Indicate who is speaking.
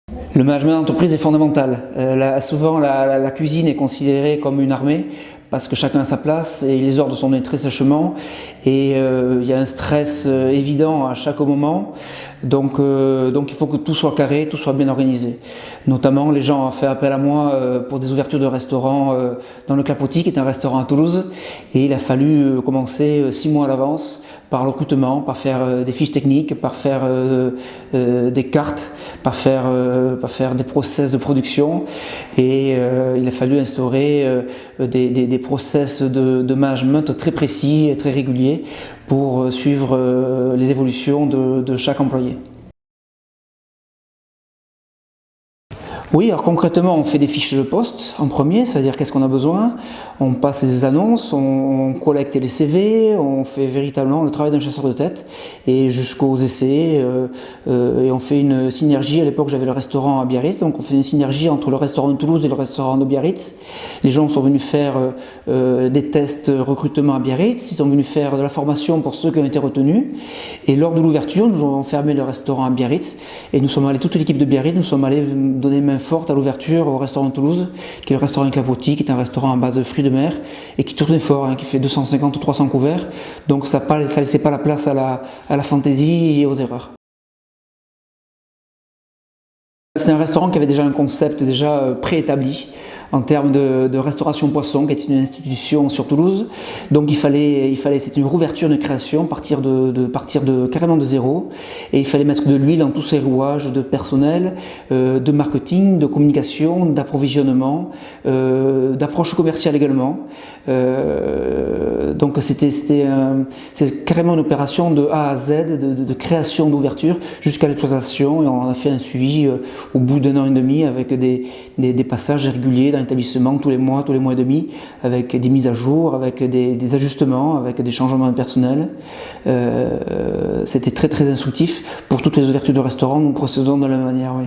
Speaker 1: Le management d'entreprise est fondamental. Souvent, la cuisine est considérée comme une armée parce que chacun a sa place et les ordres sont donnés très sèchement et il y a un stress évident à chaque moment. Donc il faut que tout soit carré, tout soit bien organisé. Notamment, les gens ont fait appel à moi pour des ouvertures de restaurants dans le Clapotis, qui est un restaurant à Toulouse, et il a fallu commencer 6 mois à l'avance par le recrutement, par faire des fiches techniques, par faire des cartes, par faire des process de production, et il a fallu instaurer des process de management très précis et très réguliers pour suivre les évolutions de chaque employé. Oui, alors concrètement, on fait des fiches de poste en premier, c'est-à-dire qu'est-ce qu'on a besoin, on passe des annonces, on collecte les CV, on fait véritablement le travail d'un chasseur de tête et jusqu'aux essais, et on fait une synergie. À l'époque, j'avais le restaurant à Biarritz, donc on fait une synergie entre le restaurant de Toulouse et le restaurant de Biarritz. Les gens sont venus faire des tests recrutement à Biarritz, ils sont venus faire de la formation pour ceux qui ont été retenus, et lors de l'ouverture, nous avons fermé le restaurant à Biarritz et nous sommes allés, toute l'équipe de Biarritz, nous sommes allés donner main forte à l'ouverture au restaurant de Toulouse, qui est le restaurant Clapotis, qui est un restaurant à base de fruits de mer et qui tournait fort, hein, qui fait 250 ou 300 couverts. Donc ça ne laissait pas la place à la fantaisie et aux erreurs. C'est un restaurant qui avait déjà un concept déjà préétabli en termes de restauration poisson, qui est une institution sur Toulouse. Donc c'était une rouverture, une création, partir carrément de zéro. Et il fallait mettre de l'huile dans tous ces rouages de personnel, de marketing, de communication, d'approvisionnement, d'approche commerciale également. Donc c'est carrément une opération de A à Z, de création d'ouverture jusqu'à l'exploitation. Et on a fait un suivi au bout d'1 an et demi avec des passages réguliers dans l'établissement tous les mois et demi, avec des mises à jour, avec des ajustements, avec des changements de personnel. C'était très instructif pour toutes les ouvertures de restaurants. Nous procédons de la même manière, oui.